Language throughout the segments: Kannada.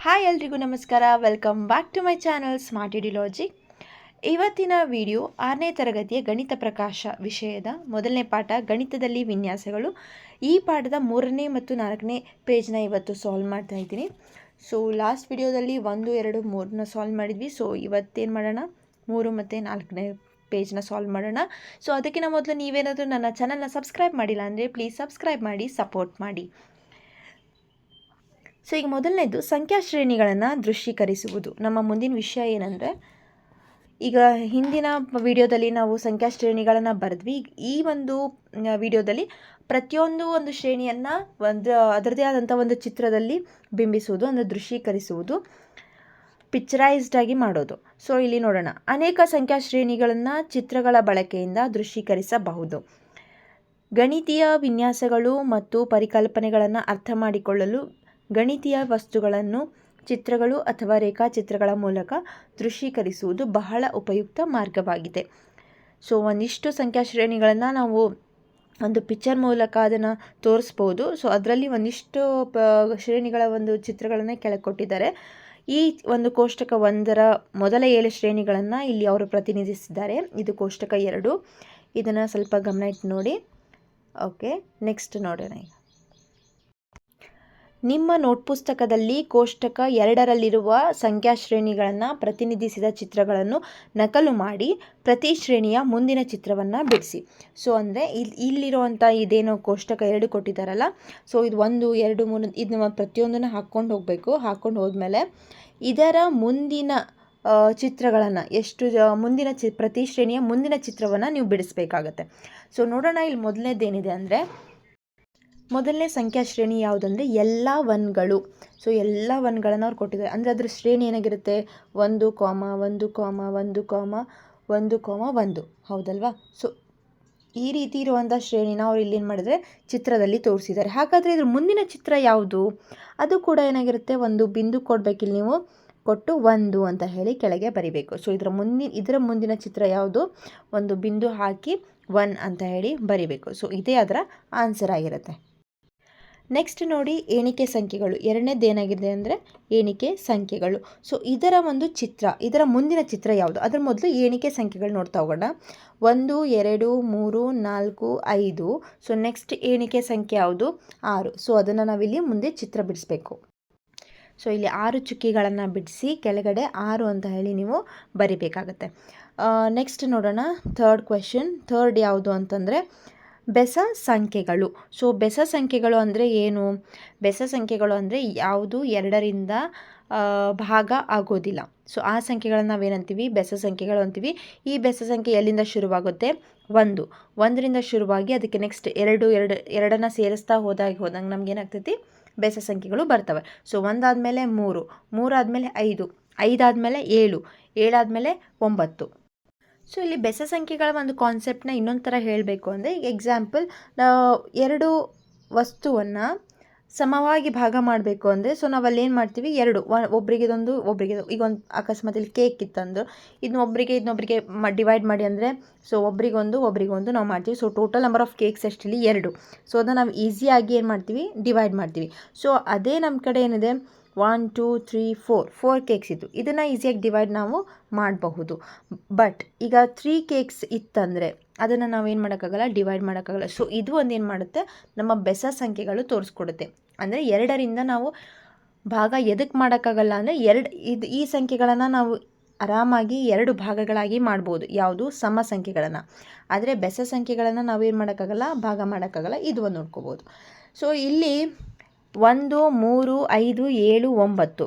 ಹಾಯ್ ಎಲ್ರಿಗೂ ನಮಸ್ಕಾರ. Welcome back to my channel smart ed logic. ಇವತ್ತಿನ ವಿಡಿಯೋ 6ನೇ ತರಗತಿಯ ಗಣಿತ ಪ್ರಕಾಶ ವಿಷಯದ ಮೊದಲನೇ ಪಾಠ ಗಣಿತದಲ್ಲಿ ವಿನ್ಯಾಸಗಳು. ಈ ಪಾಠದ 3ನೇ ಮತ್ತು 4ನೇ ಪೇಜ್ನ ಇವತ್ತು ಸಾಲ್ವ್ ಮಾಡ್ತಾ ಇದ್ದೀನಿ. ಸೊ ಲಾಸ್ಟ್ ವಿಡಿಯೋದಲ್ಲಿ 1, 2, 3ನ ಸಾಲ್ವ್ ಮಾಡಿದ್ವಿ. ಸೊ ಇವತ್ತೇನು ಮಾಡೋಣ, 3 ಮತ್ತು 4ನೇ ಪೇಜ್ನ ಸಾಲ್ವ್ ಮಾಡೋಣ. ಸೊ ಅದಕ್ಕಿಂತ ಮೊದಲು ನೀವೇನಾದರೂ ನನ್ನ ಚಾನಲ್ನ ಸಬ್ಸ್ಕ್ರೈಬ್ ಮಾಡಿಲ್ಲ ಅಂದರೆ ಪ್ಲೀಸ್ ಸಬ್ಸ್ಕ್ರೈಬ್ ಮಾಡಿ, ಸಪೋರ್ಟ್ ಮಾಡಿ. ಸೊ ಈಗ ಮೊದಲನೇದು ಸಂಖ್ಯಾ ಶ್ರೇಣಿಗಳನ್ನು ದೃಶ್ಯೀಕರಿಸುವುದು. ನಮ್ಮ ಮುಂದಿನ ವಿಷಯ ಏನಂದರೆ, ಈಗ ಹಿಂದಿನ ವಿಡಿಯೋದಲ್ಲಿ ನಾವು ಸಂಖ್ಯಾ ಶ್ರೇಣಿಗಳನ್ನು ಬರೆದ್ವಿ. ಈ ಒಂದು ವಿಡಿಯೋದಲ್ಲಿ ಪ್ರತಿಯೊಂದು ಒಂದು ಶ್ರೇಣಿಯನ್ನು ಅದರದೇ ಆದಂಥ ಒಂದು ಚಿತ್ರದಲ್ಲಿ ಬಿಂಬಿಸುವುದು, ಅಂದರೆ ದೃಶ್ಯೀಕರಿಸುವುದು, ಪಿಕ್ಚರೈಸ್ಡ್ ಆಗಿ ಮಾಡೋದು. ಸೊ ಇಲ್ಲಿ ನೋಡೋಣ, ಅನೇಕ ಸಂಖ್ಯಾ ಶ್ರೇಣಿಗಳನ್ನು ಚಿತ್ರಗಳ ಬಳಕೆಯಿಂದ ದೃಶ್ಯೀಕರಿಸಬಹುದು. ಗಣಿತೀಯ ವಿನ್ಯಾಸಗಳು ಮತ್ತು ಪರಿಕಲ್ಪನೆಗಳನ್ನು ಅರ್ಥ ಮಾಡಿಕೊಳ್ಳಲು ಗಣಿತೀಯ ವಸ್ತುಗಳನ್ನು ಚಿತ್ರಗಳು ಅಥವಾ ರೇಖಾಚಿತ್ರಗಳ ಮೂಲಕ ದೃಶ್ಯೀಕರಿಸುವುದು ಬಹಳ ಉಪಯುಕ್ತ ಮಾರ್ಗವಾಗಿದೆ. ಸೊ ಒಂದಿಷ್ಟು ಸಂಖ್ಯಾ ಶ್ರೇಣಿಗಳನ್ನು ನಾವು ಒಂದು ಪಿಕ್ಚರ್ ಮೂಲಕ ಅದನ್ನು ತೋರಿಸ್ಬೋದು. ಸೊ ಅದರಲ್ಲಿ ಒಂದಿಷ್ಟು ಶ್ರೇಣಿಗಳ ಒಂದು ಚಿತ್ರಗಳನ್ನು ಕೆಳಗೆ ಕೊಟ್ಟಿದ್ದಾರೆ. ಈ ಒಂದು ಕೋಷ್ಟಕ 1ರ ಮೊದಲ 7 ಶ್ರೇಣಿಗಳನ್ನು ಇಲ್ಲಿ ಅವರು ಪ್ರತಿನಿಧಿಸಿದ್ದಾರೆ. ಇದು ಕೋಷ್ಟಕ 2. ಇದನ್ನು ಸ್ವಲ್ಪ ಗಮನ ಇಟ್ಟು ನೋಡಿ. ಓಕೆ, ನೆಕ್ಸ್ಟ್ ನೋಡೋಣ. ನಿಮ್ಮ ನೋಟ್ ಪುಸ್ತಕದಲ್ಲಿ ಕೋಷ್ಟಕ 2ರಲ್ಲಿರುವ ಸಂಖ್ಯಾ ಶ್ರೇಣಿಗಳನ್ನು ಪ್ರತಿನಿಧಿಸಿದ ಚಿತ್ರಗಳನ್ನು ನಕಲು ಮಾಡಿ ಪ್ರತಿ ಶ್ರೇಣಿಯ ಮುಂದಿನ ಚಿತ್ರವನ್ನು ಬಿಡಿಸಿ. ಸೊ ಅಂದರೆ ಇಲ್ಲಿರುವಂಥ ಇದೇನೋ ಕೋಷ್ಟಕ 2 ಕೊಟ್ಟಿದ್ದಾರಲ್ಲ, ಸೊ ಇದು 1, 2, 3 ಇದನ್ನ ಪ್ರತಿಯೊಂದನ್ನು ಹಾಕ್ಕೊಂಡು ಹೋಗಬೇಕು. ಹಾಕ್ಕೊಂಡು ಹೋದ್ಮೇಲೆ ಇದರ ಮುಂದಿನ ಚಿತ್ರಗಳನ್ನು ಮುಂದಿನ ಪ್ರತಿ ಶ್ರೇಣಿಯ ಮುಂದಿನ ಚಿತ್ರವನ್ನು ನೀವು ಬಿಡಿಸ್ಬೇಕಾಗತ್ತೆ. ಸೊ ನೋಡೋಣ, ಇಲ್ಲಿ ಮೊದಲನೇದೇನಿದೆ ಅಂದರೆ, ಮೊದಲನೇ ಸಂಖ್ಯಾ ಶ್ರೇಣಿ ಯಾವುದಂದರೆ ಎಲ್ಲ 1ಗಳು. ಸೊ ಎಲ್ಲ 1ಗಳನ್ನು ಅವ್ರು ಕೊಟ್ಟಿದ್ದಾರೆ. ಅಂದರೆ ಅದರ ಶ್ರೇಣಿ ಏನಾಗಿರುತ್ತೆ, 1, 1, 1, 1, 1, ಹೌದಲ್ವಾ? ಸೊ ಈ ರೀತಿ ಇರುವಂಥ ಶ್ರೇಣಿನ ಅವ್ರು ಇಲ್ಲೇನು ಮಾಡಿದರೆ ಚಿತ್ರದಲ್ಲಿ ತೋರಿಸಿದ್ದಾರೆ. ಹಾಗಾದರೆ ಇದ್ರ ಮುಂದಿನ ಚಿತ್ರ ಯಾವುದು? ಅದು ಕೂಡ ಏನಾಗಿರುತ್ತೆ, ಒಂದು ಬಿಂದು ಕೊಡಬೇಕಿಲ್ಲಿ ನೀವು ಕೊಟ್ಟು 1 ಅಂತ ಹೇಳಿ ಕೆಳಗೆ ಬರಿಬೇಕು. ಸೊ ಇದರ ಮುಂದಿನ ಚಿತ್ರ ಯಾವುದು? ಒಂದು ಬಿಂದು ಹಾಕಿ 1 ಅಂತ ಹೇಳಿ ಬರಿಬೇಕು. ಸೊ ಇದೇ ಅದರ ಆನ್ಸರ್ ಆಗಿರುತ್ತೆ. ನೆಕ್ಸ್ಟ್ ನೋಡಿ, ಎಣಿಕೆ ಸಂಖ್ಯೆಗಳು. ಎರಡನೇದೇನಾಗಿದೆ ಅಂದರೆ ಎಣಿಕೆ ಸಂಖ್ಯೆಗಳು. ಸೊ ಇದರ ಒಂದು ಚಿತ್ರ, ಇದರ ಮುಂದಿನ ಚಿತ್ರ ಯಾವುದು? ಅದರ ಮೊದಲು ಎಣಿಕೆ ಸಂಖ್ಯೆಗಳು ನೋಡ್ತಾ ಹೋಗೋಣ. 1, 2, 3, 4, 5. ಸೊ ನೆಕ್ಸ್ಟ್ ಎಣಿಕೆ ಸಂಖ್ಯೆ ಯಾವುದು? 6. ಸೊ ಅದನ್ನು ನಾವಿಲ್ಲಿ ಮುಂದೆ ಚಿತ್ರ ಬಿಡಿಸ್ಬೇಕು. ಸೊ ಇಲ್ಲಿ 6 ಚುಕ್ಕಿಗಳನ್ನು ಬಿಡಿಸಿ ಕೆಳಗಡೆ 6 ಅಂತ ಹೇಳಿ ನೀವು ಬರಿಬೇಕಾಗತ್ತೆ. ನೆಕ್ಸ್ಟ್ ನೋಡೋಣ, ಥರ್ಡ್ ಕ್ವೆಶನ್. ಥರ್ಡ್ ಯಾವುದು ಅಂತಂದರೆ ಬೆಸ ಸಂಖ್ಯೆಗಳು. ಸೊ ಬೆಸ ಸಂಖ್ಯೆಗಳು ಅಂದರೆ ಏನು? ಬೆಸ ಸಂಖ್ಯೆಗಳು ಅಂದರೆ ಯಾವುದು 2ರಿಂದ ಭಾಗ ಆಗೋದಿಲ್ಲ. ಸೊ ಆ ಸಂಖ್ಯೆಗಳನ್ನು ನಾವೇನಂತೀವಿ? ಬೆಸ ಸಂಖ್ಯೆಗಳು ಅಂತೀವಿ. ಈ ಬೆಸ ಸಂಖ್ಯೆ ಎಲ್ಲಿಂದ ಶುರುವಾಗುತ್ತೆ? 1ರಿಂದ ಶುರುವಾಗಿ ಅದಕ್ಕೆ ನೆಕ್ಸ್ಟ್ 2ನ್ನು ಸೇರಿಸ್ತಾ ಹೋದಂಗೆ ನಮಗೇನಾಗ್ತೈತಿ? ಬೆಸ ಸಂಖ್ಯೆಗಳು ಬರ್ತವೆ. ಸೊ 1 ಆದಮೇಲೆ 3, 3 ಆದಮೇಲೆ 5, 5 ಆದಮೇಲೆ 7, 7 ಆದಮೇಲೆ 9. ಸೊ ಇಲ್ಲಿ ಬೆಸ ಸಂಖ್ಯೆಗಳ ಒಂದು ಕಾನ್ಸೆಪ್ಟನ್ನ ಇನ್ನೊಂದು ಥರ ಹೇಳಬೇಕು ಅಂದರೆ, ಈಗ ಎಕ್ಸಾಂಪಲ್, 2 ವಸ್ತುವನ್ನು ಸಮವಾಗಿ ಭಾಗ ಮಾಡಬೇಕು ಅಂದರೆ, ಸೊ ನಾವಲ್ಲಿ ಏನು ಮಾಡ್ತೀವಿ, 2 ಒಬ್ರಿಗೆ ಇದೊಂದು ಒಬ್ರಿಗೆ ಈಗ ಒಂದು ಅಕಸ್ಮಾತ್ ಇಲ್ಲಿ ಕೇಕ್ ಇತ್ತಂದು ಇನ್ನೊಬ್ಬರಿಗೆ ಡಿವೈಡ್ ಮಾಡಿ ಅಂದರೆ, ಸೊ ಒಬ್ರಿಗೊಂದು ನಾವು ಮಾಡ್ತೀವಿ. So total number of cakes ಎಷ್ಟಿಲ್ಲಿ? 2. ಸೊ ಅದನ್ನು ನಾವು ಈಸಿಯಾಗಿ ಏನು ಮಾಡ್ತೀವಿ? ಡಿವೈಡ್ ಮಾಡ್ತೀವಿ. ಸೊ ಅದೇ ನಮ್ಮ ಕಡೆ ಏನಿದೆ, 1, 2, 3, 4 ಕೇಕ್ಸ್ ಇತ್ತು. ಇದನ್ನು ಈಸಿಯಾಗಿ ಡಿವೈಡ್ ನಾವು ಮಾಡಬಹುದು. ಬಟ್ ಈಗ 3 ಕೇಕ್ಸ್ ಇತ್ತಂದರೆ ಅದನ್ನು ನಾವೇನು ಮಾಡೋಕ್ಕಾಗಲ್ಲ, ಡಿವೈಡ್ ಮಾಡೋಕ್ಕಾಗಲ್ಲ. ಸೊ ಇದು ಒಂದು ಏನು ಮಾಡುತ್ತೆ, ನಮ್ಮ ಬೆಸ ಸಂಖ್ಯೆಗಳು ತೋರಿಸ್ಕೊಡುತ್ತೆ. ಅಂದರೆ 2ರಿಂದ ನಾವು ಭಾಗ ಎದಕ್ಕೆ ಮಾಡೋಕ್ಕಾಗಲ್ಲ ಅಂದರೆ, ಈ ಸಂಖ್ಯೆಗಳನ್ನು ನಾವು ಆರಾಮಾಗಿ 2 ಭಾಗಗಳಾಗಿ ಮಾಡ್ಬೋದು. ಯಾವುದು? ಸಮ ಸಂಖ್ಯೆಗಳನ್ನು. ಆದರೆ ಬೆಸ ಸಂಖ್ಯೆಗಳನ್ನು ನಾವೇನು ಮಾಡೋಕ್ಕಾಗಲ್ಲ, ಭಾಗ ಮಾಡೋಕ್ಕಾಗಲ್ಲ. ಇದು ಒಂದು ನೋಡ್ಕೋಬೋದು. ಸೊ ಇಲ್ಲಿ 1, 3, 5, 7, 9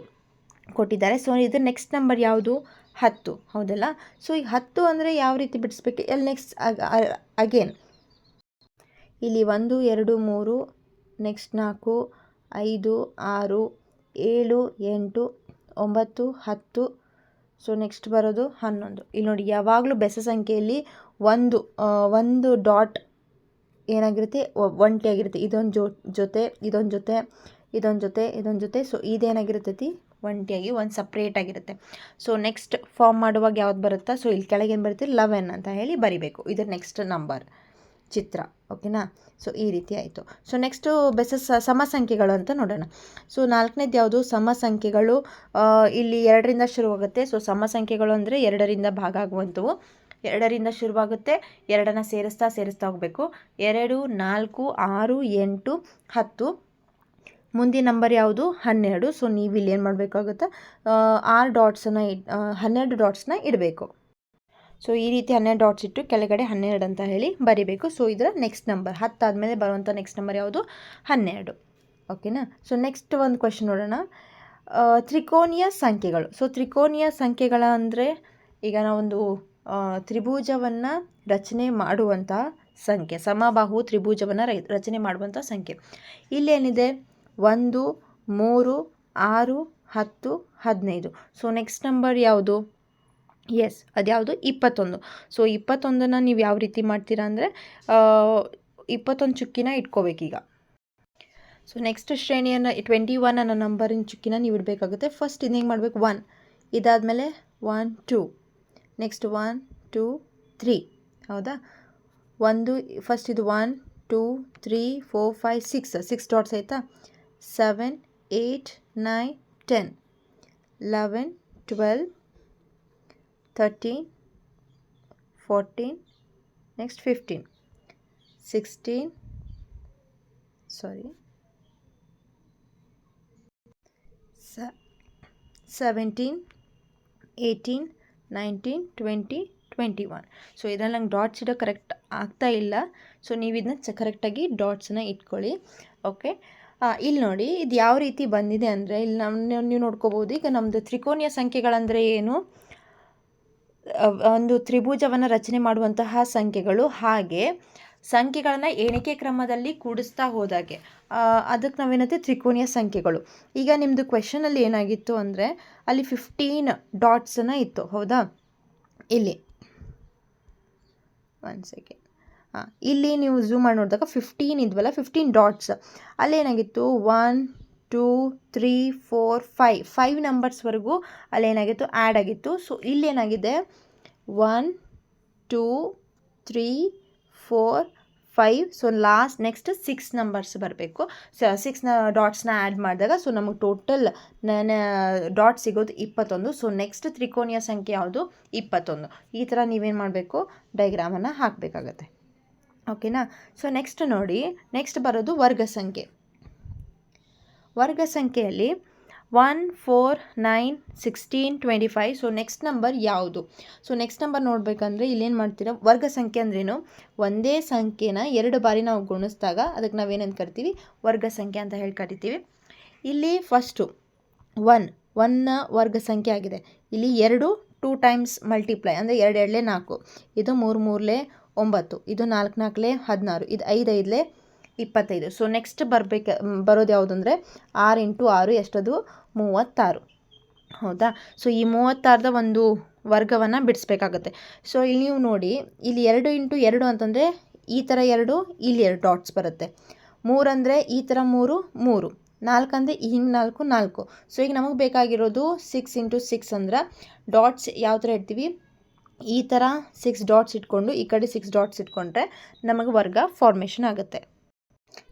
ಕೊಟ್ಟಿದ್ದಾರೆ. ಸೊ ಇದ್ರ ನೆಕ್ಸ್ಟ್ ನಂಬರ್ ಯಾವುದು? 10, ಹೌದಲ್ಲ? ಸೊ ಈಗ 10 ಅಂದರೆ ಯಾವ ರೀತಿ ಬಿಡಿಸ್ಬೇಕು? ಎಲ್ಲಿ ನೆಕ್ಸ್ಟ್ ಅಗೇನ್ ಇಲ್ಲಿ 1, 2, 3, ನೆಕ್ಸ್ಟ್ 4, 5, 6, 7, 8, 9, 10. ಸೊ ನೆಕ್ಸ್ಟ್ ಬರೋದು 11. ಇಲ್ಲಿ ನೋಡಿ, ಯಾವಾಗಲೂ ಬೆಸ ಸಂಖ್ಯೆಯಲ್ಲಿ ಒಂದು ಡಾಟ್ ಏನಾಗಿರುತ್ತೆ, ಒಂಟಿಯಾಗಿರುತ್ತೆ. ಇದೊಂದು ಜೊತೆ ಇದೊಂದು ಜೊತೆ ಇದೊಂದು ಜೊತೆ ಇದೊಂದು ಜೊತೆ. ಸೊ ಇದೇನಾಗಿರ್ತೈತಿ? ಒಂಟಿಯಾಗಿ ಒಂದು ಸಪ್ರೇಟ್ ಆಗಿರುತ್ತೆ. ಸೊ ನೆಕ್ಸ್ಟ್ ಫಾರ್ಮ್ ಮಾಡುವಾಗ ಯಾವ್ದು ಬರುತ್ತಾ? ಸೊ ಇಲ್ಲಿ ಕೆಳಗೇನು ಬರುತ್ತೆ? 11 ಅಂತ ಹೇಳಿ ಬರಿಬೇಕು. ಇದು ನೆಕ್ಸ್ಟ್ ನಂಬರ್. ಚಿತ್ರ. ಓಕೆನಾ. ಸೊ ಈ ರೀತಿ ಆಯಿತು. ಸೊ ನೆಕ್ಸ್ಟು ಸಮ ಸಂಖ್ಯೆಗಳು ಅಂತ ನೋಡೋಣ. ಸೊ 4ನೇದು ಯಾವುದು? ಸಮ ಸಂಖ್ಯೆಗಳು. ಇಲ್ಲಿ 2ರಿಂದ ಶುರುವಾಗುತ್ತೆ. ಸೊ ಸಮ ಸಂಖ್ಯೆಗಳು ಅಂದರೆ 2ರಿಂದ ಭಾಗ ಆಗುವಂಥವು. 2ರಿಂದ ಶುರುವಾಗುತ್ತೆ, 2ನ್ನು ಸೇರಿಸ್ತಾ ಹೋಗಬೇಕು. 2, 4, 6, 8, 10. ಮುಂದಿನ ನಂಬರ್ ಯಾವುದು? 12. ಸೊ ನೀವು ಇಲ್ಲಿ ಏನು ಮಾಡಬೇಕಾಗುತ್ತೆ? 6 ಡಾಟ್ಸನ್ನು 12 ಡಾಟ್ಸ್ನ ಇಡಬೇಕು. ಸೊ ಈ ರೀತಿ 12 ಡಾಟ್ಸ್ ಇಟ್ಟು ಕೆಳಗಡೆ 12 ಅಂತ ಹೇಳಿ ಬರಿಬೇಕು. ಸೊ ಇದರ ನೆಕ್ಸ್ಟ್ ನಂಬರ್ 10 ಆದಮೇಲೆ ಬರುವಂಥ ನೆಕ್ಸ್ಟ್ ನಂಬರ್ ಯಾವುದು? 12. ಓಕೆನಾ. ಸೊ ನೆಕ್ಸ್ಟ್ ಒಂದು ಕ್ವೆಶನ್ ನೋಡೋಣ. ತ್ರಿಕೋನೀಯ ಸಂಖ್ಯೆಗಳು. ಸೊ ತ್ರಿಕೋನೀಯ ಸಂಖ್ಯೆಗಳ ಅಂದರೆ ಈಗ ನಾವೊಂದು ತ್ರಿಭುಜವನ್ನು ರಚನೆ ಮಾಡುವಂತಹ ಸಂಖ್ಯೆ, ಸಮಬಾಹು ತ್ರಿಭುಜವನ್ನು ರಚನೆ ಮಾಡುವಂಥ ಸಂಖ್ಯೆ. ಇಲ್ಲೇನಿದೆ? 1, 3, 6, 10, 15. ಸೊ ನೆಕ್ಸ್ಟ್ ನಂಬರ್ ಯಾವುದು? ಎಸ್, ಅದ್ಯಾವುದು? 21. ಸೊ 21ನ್ನು ನೀವು ಯಾವ ರೀತಿ ಮಾಡ್ತೀರಾ ಅಂದರೆ 21 ಚುಕ್ಕಿನ ಇಟ್ಕೋಬೇಕೀಗ. ಸೊ ನೆಕ್ಸ್ಟ್ ಶ್ರೇಣಿಯನ್ನು 21 ಅನ್ನೋ ನಂಬರಿನ ಚುಕ್ಕಿನ ನೀವು ಇಡಬೇಕಾಗುತ್ತೆ. ಫಸ್ಟ್ ಇದು ಹೆಂಗೆ ಮಾಡಬೇಕು? 1, ಇದಾದಮೇಲೆ 1, 2, ನೆಕ್ಸ್ಟ್ 1, 2, 3. ಹೌದಾ? ಫಸ್ಟ್ ಇದು 1, 2, 3, 4, 5, 6 ಡಾಟ್ಸ್ ಆಯಿತಾ? 7, 8, 9, 10, 11, 12, 13, 14, next 15, 16, 17, 18, 19, 20, 21. ಸೊ ಇದರಲ್ಲಿ ನಂಗೆ ಡಾಟ್ಸ್ ಇಡೋ ಕರೆಕ್ಟ್ ಆಗ್ತಾ ಇಲ್ಲ. ಸೊ ನೀವು ಇದನ್ನ ಕರೆಕ್ಟಾಗಿ ಡಾಟ್ಸನ್ನ ಇಟ್ಕೊಳ್ಳಿ. ಓಕೆ. ಇಲ್ಲಿ ನೋಡಿ, ಇದು ಯಾವ ರೀತಿ ಬಂದಿದೆ ಅಂದರೆ ಇಲ್ಲಿ ನೀವು ನೋಡ್ಕೋಬೋದು. ಈಗ ನಮ್ಮದು ತ್ರಿಕೋನೀಯ ಸಂಖ್ಯೆಗಳಂದರೆ ಏನು? ಒಂದು ತ್ರಿಭುಜವನ್ನು ರಚನೆ ಮಾಡುವಂತಹ ಸಂಖ್ಯೆಗಳು. ಹಾಗೆ ಸಂಖ್ಯೆಗಳನ್ನು ಎಣಿಕೆ ಕ್ರಮದಲ್ಲಿ ಕೂಡಿಸ್ತಾ ಹೋದಾಗೆ ಅದಕ್ಕೆ ನಾವೇನಂತೆ ತ್ರಿಕೋನೀಯ ಸಂಖ್ಯೆಗಳು. ಈಗ ನಿಮ್ಮದು ಕ್ವೆಶನಲ್ಲಿ ಏನಾಗಿತ್ತು ಅಂದರೆ ಅಲ್ಲಿ 15 ಡಾಟ್ಸನ್ನು ಇತ್ತು. ಹೌದಾ? ಇಲ್ಲಿ 1 ಸೆಕೆಂಡ್. ಇಲ್ಲಿ ನೀವು ಝೂಮ್ ಮಾಡಿ ನೋಡಿದಾಗ 15 ಇದ್ವಲ್ಲ, 15 ಡಾಟ್ಸ್. ಅಲ್ಲೇನಾಗಿತ್ತು? 1, 2, 3, 4, 5 ನಂಬರ್ಸ್ವರೆಗೂ ಅಲ್ಲೇನಾಗಿತ್ತು? ಆ್ಯಡ್ ಆಗಿತ್ತು. ಸೊ ಇಲ್ಲೇನಾಗಿದೆ? 1, 2, 3, 4, 5. ಸೊ ನೆಕ್ಸ್ಟ್ 6 ನಂಬರ್ಸ್ ಬರಬೇಕು. 6 ಡಾಟ್ಸ್ನ ಆ್ಯಡ್ ಮಾಡಿದಾಗ ಸೊ ನಮಗೆ ಟೋಟಲ್ ಡಾಟ್ ಸಿಗೋದು 21. ಸೊ ನೆಕ್ಸ್ಟ್ ತ್ರಿಕೋನೀಯ ಸಂಖ್ಯೆ ಯಾವುದು? 21. ಈ ಥರ ನೀವೇನು ಮಾಡಬೇಕು? ಡೈಗ್ರಾಮನ್ನು ಹಾಕಬೇಕಾಗತ್ತೆ. ಓಕೆನಾ. ಸೊ ನೆಕ್ಸ್ಟ್ ನೋಡಿ, ನೆಕ್ಸ್ಟ್ ಬರೋದು ವರ್ಗ ಸಂಖ್ಯೆ. ವರ್ಗ ಸಂಖ್ಯೆಯಲ್ಲಿ 1, 4, 9, 16, 25. ಸೊ ನೆಕ್ಸ್ಟ್ ನಂಬರ್ ಯಾವುದು? ಸೊ ನೆಕ್ಸ್ಟ್ ನಂಬರ್ ನೋಡಬೇಕಂದ್ರೆ ಇಲ್ಲೇನು ಮಾಡ್ತೀರಾ? ವರ್ಗ ಸಂಖ್ಯೆ ಅಂದ್ರೇನು? ಒಂದೇ ಸಂಖ್ಯೆನ 2 ಬಾರಿ ನಾವು ಗುಣಿಸಿದಾಗ ಅದಕ್ಕೆ ನಾವೇನಂತ ಕರಿತೀವಿ? ವರ್ಗ ಸಂಖ್ಯೆ ಅಂತ ಹೇಳಿ ಕರಿತೀವಿ. ಇಲ್ಲಿ ಫಸ್ಟು 1 ವರ್ಗ ಸಂಖ್ಯೆ ಆಗಿದೆ. ಇಲ್ಲಿ 2 ಟೈಮ್ಸ್ ಮಲ್ಟಿಪ್ಲೈ ಅಂದರೆ 2 2 4, ಇದು 3 3 9, ಇದು 4 4 16, ಇದು 5 5 25. ಸೊ ನೆಕ್ಸ್ಟ್ ಬರೋದು ಯಾವುದು ಅಂದರೆ 6 × 6 ಎಷ್ಟದು? 36. ಹೌದಾ? ಸೊ ಈ 36ದ ಒಂದು ವರ್ಗವನ್ನು ಬಿಡಿಸ್ಬೇಕಾಗತ್ತೆ. ಸೊ ಇಲ್ಲಿ ನೀವು ನೋಡಿ, ಇಲ್ಲಿ 2 × 2 ಅಂತಂದರೆ ಈ ಥರ 2, ಇಲ್ಲಿ 2 ಡಾಟ್ಸ್ ಬರುತ್ತೆ. 3 ಅಂದರೆ ಈ ಥರ 3, 3. 4 ಅಂದರೆ ಹಿಂಗೆ 4, 4. ಸೊ ಈಗ ನಮಗೆ ಬೇಕಾಗಿರೋದು 6 × 6 ಅಂದ್ರೆ ಡಾಟ್ಸ್ ಯಾವ ಥರ ಇಡ್ತೀವಿ? ಈ ಥರ 6 ಡಾಟ್ಸ್ ಇಟ್ಕೊಂಡು ಈ ಕಡೆ 6 ಡಾಟ್ಸ್ ಇಟ್ಕೊಂಡ್ರೆ ನಮಗೆ ವರ್ಗ ಫಾರ್ಮೇಷನ್ ಆಗುತ್ತೆ.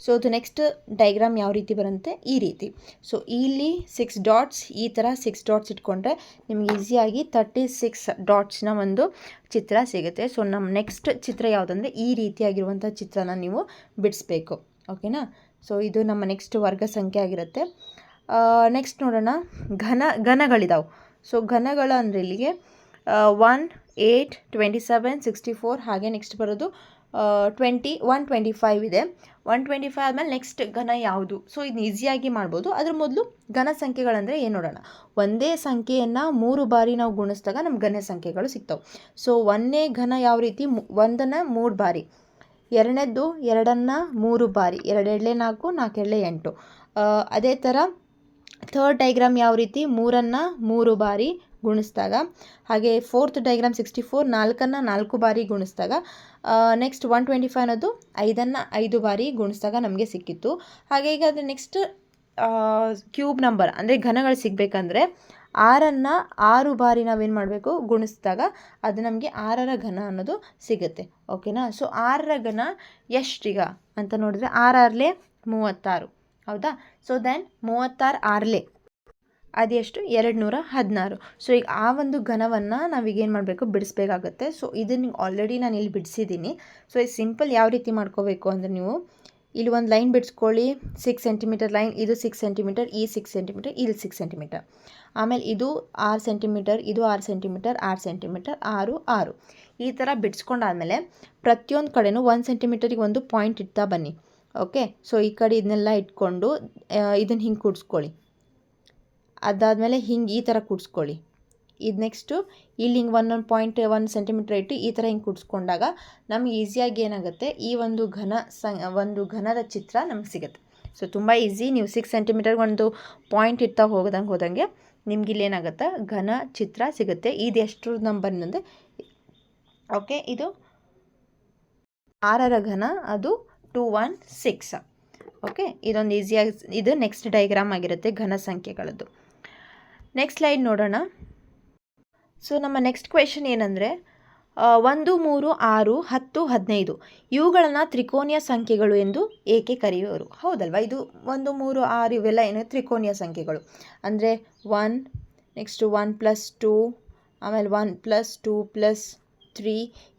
ಸೊ ಅದು ನೆಕ್ಸ್ಟ್ ಡೈಗ್ರಾಮ್ ಯಾವ ರೀತಿ ಬರುತ್ತೆ? ಈ ರೀತಿ. ಸೊ ಇಲ್ಲಿ 6 ಡಾಟ್ಸ್, ಈ ಥರ 6 ಡಾಟ್ಸ್ ಇಟ್ಕೊಂಡ್ರೆ ನಿಮ್ಗೆ ಈಸಿಯಾಗಿ 36 ಡಾಟ್ಸ್ನ ಒಂದು ಚಿತ್ರ ಸಿಗುತ್ತೆ. ಸೊ ನಮ್ಮ ನೆಕ್ಸ್ಟ್ ಚಿತ್ರ ಯಾವುದಂದರೆ ಈ ರೀತಿಯಾಗಿರುವಂಥ ಚಿತ್ರನ ನೀವು ಬಿಡಿಸ್ಬೇಕು. ಓಕೆನಾ. ಸೊ ಇದು ನಮ್ಮ ನೆಕ್ಸ್ಟ್ ವರ್ಗ ಸಂಖ್ಯೆ ಆಗಿರುತ್ತೆ. ನೆಕ್ಸ್ಟ್ ನೋಡೋಣ, ಘನಗಳಿದಾವೆ. ಸೊ ಘನಗಳು ಅಂದರೆ ಇಲ್ಲಿಗೆ 1, 8, 27, 64. ಹಾಗೆ ನೆಕ್ಸ್ಟ್ ಬರೋದು 125 ಇದೆ. 125 ಆದಮೇಲೆ ನೆಕ್ಸ್ಟ್ ಘನ ಯಾವುದು? ಸೊ ಇದು ಈಸಿಯಾಗಿ ಮಾಡ್ಬೋದು. ಅದ್ರ ಮೊದಲು ಘನ ಸಂಖ್ಯೆಗಳಂದರೆ ಏನು ನೋಡೋಣ. ಒಂದೇ ಸಂಖ್ಯೆಯನ್ನು 3 ಬಾರಿ ನಾವು ಗುಣಿಸಿದಾಗ ನಮ್ಗೆ ಘನ ಸಂಖ್ಯೆಗಳು ಸಿಗ್ತವೆ. ಸೊ 1ನೇ ಘನ ಯಾವ ರೀತಿ? 1ನ್ನು 3 ಬಾರಿ, 2ನೇದ್ದು 2ನ್ನು 3 ಬಾರಿ, 2 2 4, 4 2 8. ಅದೇ ಥರ ಥರ್ಡ್ ಡೈಗ್ರಾಮ್ ಯಾವ ರೀತಿ? 3ನ್ನು 3 ಬಾರಿ ಗುಣಿಸಿದಾಗ. ಹಾಗೆ ಫೋರ್ತ್ ಡೈಗ್ರಾಮ್ 64, 4ನ್ನು 4 ಬಾರಿ ಗುಣಿಸಿದಾಗ. ನೆಕ್ಸ್ಟ್ 125 ಅನ್ನೋದು 5ನ್ನು 5 ಬಾರಿ ಗುಣಿಸಿದಾಗ ನಮಗೆ ಸಿಕ್ಕಿತ್ತು. ಹಾಗೆ ಈಗ ಅದು ನೆಕ್ಸ್ಟ್ ಕ್ಯೂಬ್ ನಂಬರ್ ಅಂದರೆ ಘನಗಳು ಸಿಗಬೇಕಂದ್ರೆ 6 6 ಬಾರಿ ನಾವೇನು ಮಾಡಬೇಕು ಗುಣಿಸಿದಾಗ ಅದು ನಮಗೆ 6ರ ಘನ ಅನ್ನೋದು ಸಿಗುತ್ತೆ. ಓಕೆನಾ. ಸೊ 6ರ ಘನ ಎಷ್ಟೀಗ ಅಂತ ನೋಡಿದ್ರೆ 6 36 ಹೌದಾ. ಸೊ ದೆನ್ 36 6 ಅದೆಷ್ಟು 216. ಸೊ ಈಗ ಆ ಒಂದು ಘನವನ್ನು ನಾವೀಗೇನು ಮಾಡಬೇಕು ಬಿಡಿಸ್ಬೇಕಾಗತ್ತೆ. ಸೊ ಇದನ್ನು ಆಲ್ರೆಡಿ ನಾನು ಇಲ್ಲಿ ಬಿಡಿಸಿದ್ದೀನಿ. ಸೊ ಇದು ಸಿಂಪಲ್ ಯಾವ ರೀತಿ ಮಾಡ್ಕೋಬೇಕು ಅಂದರೆ ನೀವು ಇಲ್ಲಿ ಒಂದು ಲೈನ್ ಬಿಡಿಸ್ಕೊಳ್ಳಿ. 6 ಸೆಂಟಿಮೀಟರ್ ಲೈನ್, ಇದು 6 ಸೆಂಟಿಮೀಟರ್, ಈ 6 ಸೆಂಟಿಮೀಟರ್, ಇಲ್ಲಿ 6 ಸೆಂಟಿಮೀಟರ್. ಆಮೇಲೆ ಇದು 6 ಸೆಂಟಿಮೀಟರ್, ಇದು 6 ಸೆಂಟಿಮೀಟರ್, 6 ಸೆಂಟಿಮೀಟರ್, 6 6 ಈ ಥರ ಬಿಡಿಸ್ಕೊಂಡಾದಮೇಲೆ ಪ್ರತಿಯೊಂದು ಕಡೆನೂ 1 ಸೆಂಟಿಮೀಟರಿಗೆ ಒಂದು ಪಾಯಿಂಟ್ ಇಡ್ತಾ ಬನ್ನಿ. ಓಕೆ. ಸೊ ಈ ಕಡೆ ಇದನ್ನೆಲ್ಲ ಇಟ್ಕೊಂಡು ಇದನ್ನು ಹಿಂಗೆ ಕೂಡಿಸ್ಕೊಳ್ಳಿ. ಅದಾದಮೇಲೆ ಹಿಂಗೆ ಈ ಥರ ಕೂಡಿಸ್ಕೊಳ್ಳಿ. ಇದು ನೆಕ್ಸ್ಟು ಇಲ್ಲಿ ಹಿಂಗೆ 1 ಸೆಂಟಿಮೀಟರ್ ಇಟ್ಟು ಈ ಥರ ಹಿಂಗೆ ಕೂಡಿಸ್ಕೊಂಡಾಗ ನಮ್ಗೆ ಈಸಿಯಾಗಿ ಏನಾಗುತ್ತೆ, ಈ ಒಂದು ಘನದ ಚಿತ್ರ ನಮ್ಗೆ ಸಿಗುತ್ತೆ. ಸೊ ತುಂಬ ಈಸಿ. ನೀವು 6 ಸೆಂಟಿಮೀಟರ್ಗೆ ಒಂದು ಪಾಯಿಂಟ್ ಇಡ್ತಾ ಹೋದಂಗೆ ನಿಮ್ಗೆ ಇಲ್ಲಿ ಏನಾಗುತ್ತೆ ಘನ ಚಿತ್ರ ಸಿಗುತ್ತೆ. ಇದು ಎಷ್ಟು ನಂಬರ್ ಅಂದರೆ ಓಕೆ, ಇದು 6ರ ಘನ, ಅದು 216. ಓಕೆ, ಇದೊಂದು ಈಸಿಯಾಗಿ ಇದು ನೆಕ್ಸ್ಟ್ ಡೈಗ್ರಾಮ್ ಆಗಿರುತ್ತೆ ಘನ ಸಂಖ್ಯೆಗಳದ್ದು. ನೆಕ್ಸ್ಟ್ ಸ್ಲೈಡ್ ನೋಡೋಣ. ಸೊ ನಮ್ಮ ನೆಕ್ಸ್ಟ್ ಕ್ವೆಶನ್ ಏನಂದರೆ 1 3 6 10 15 ಇವುಗಳನ್ನು ತ್ರಿಕೋನೀಯ ಸಂಖ್ಯೆಗಳು ಎಂದು ಏಕೆ ಕರೆಯುವರು? ಹೌದಲ್ವಾ. ಇದು 1 3 6 ಇವೆಲ್ಲ ಏನು ತ್ರಿಕೋನೀಯ ಸಂಖ್ಯೆಗಳು. ಅಂದರೆ 1 ನೆಕ್ಸ್ಟು 1 + 2 ಆಮೇಲೆ 1 + 2 + 3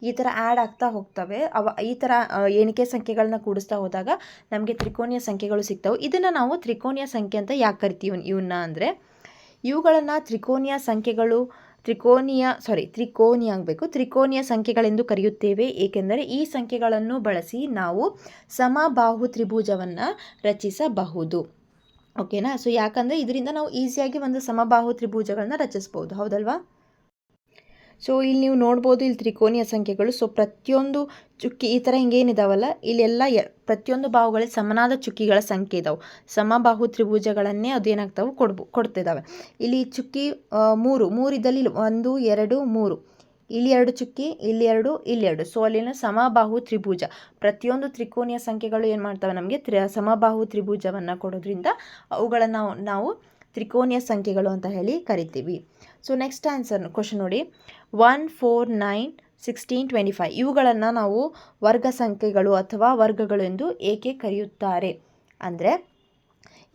ಈ ಥರ ಆ್ಯಡ್ ಆಗ್ತಾ ಹೋಗ್ತವೆ. ಈ ಥರ ಎಣಿಕೆ ಸಂಖ್ಯೆಗಳನ್ನ ಕೂಡಿಸ್ತಾ ಹೋದಾಗ ನಮಗೆ ತ್ರಿಕೋನೀಯ ಸಂಖ್ಯೆಗಳು ಸಿಗ್ತವೆ. ಇದನ್ನು ನಾವು ತ್ರಿಕೋನೀಯ ಸಂಖ್ಯೆ ಅಂತ ಯಾಕೆ ಕರಿತೀವಿ ಇವನ್ನ ಅಂದರೆ ಇವುಗಳನ್ನು ತ್ರಿಕೋನೀಯ ಸಂಖ್ಯೆಗಳೆಂದು ಕರೆಯುತ್ತೇವೆ. ಏಕೆಂದರೆ ಈ ಸಂಖ್ಯೆಗಳನ್ನು ಬಳಸಿ ನಾವು ಸಮಬಾಹು ತ್ರಿಭುಜವನ್ನು ರಚಿಸಬಹುದು. ಓಕೆನಾ. ಸೊ ಯಾಕಂದರೆ ಇದರಿಂದ ನಾವು ಈಸಿಯಾಗಿ ಒಂದು ಸಮಬಾಹು ತ್ರಿಭುಜಗಳನ್ನ ರಚಿಸ್ಬೋದು. ಹೌದಲ್ವಾ. ಸೊ ಇಲ್ಲಿ ನೀವು ನೋಡ್ಬೋದು, ಇಲ್ಲಿ ತ್ರಿಕೋನೀಯ ಸಂಖ್ಯೆಗಳು. ಸೊ ಪ್ರತಿಯೊಂದು ಚುಕ್ಕಿ ಈ ಥರ ಹಿಂಗೇನಿದಾವಲ್ಲ, ಇಲ್ಲೆಲ್ಲ ಪ್ರತಿಯೊಂದು ಬಾಹುಗಳಲ್ಲಿ ಸಮನಾದ ಚುಕ್ಕಿಗಳ ಸಂಖ್ಯೆ ಇದಾವೆ. ಸಮಬಾಹು ತ್ರಿಭುಜಗಳನ್ನೇ ಅದೇನಾಗ್ತಾವೆ ಕೊಡ್ತಿದ್ದಾವೆ. ಇಲ್ಲಿ ಚುಕ್ಕಿ 3 ಇದ್ದಲ್ಲಿ 1 2 3, ಇಲ್ಲಿ 2 ಚುಕ್ಕಿ, ಇಲ್ಲಿ 2, ಇಲ್ಲಿ 2. ಸೊ ಅಲ್ಲಿನ ಸಮಬಾಹು ತ್ರಿಭುಜ. ಪ್ರತಿಯೊಂದು ತ್ರಿಕೋನೀಯ ಸಂಖ್ಯೆಗಳು ಏನು ಮಾಡ್ತವೆ ನಮಗೆ ಸಮಬಾಹು ತ್ರಿಭುಜವನ್ನು ಕೊಡೋದ್ರಿಂದ ಅವುಗಳನ್ನು ನಾವು ತ್ರಿಕೋನೀಯ ಸಂಖ್ಯೆಗಳು ಅಂತ ಹೇಳಿ ಕರಿತೀವಿ. ಸೊ ನೆಕ್ಸ್ಟ್ ಕ್ವಶನ್ ನೋಡಿ. 1 4 9 16 25 ಇವುಗಳನ್ನು ನಾವು ವರ್ಗ ಸಂಖ್ಯೆಗಳು ಅಥವಾ ವರ್ಗಗಳು ಎಂದು ಏಕೆ ಕರೆಯುತ್ತಾರೆ ಅಂದರೆ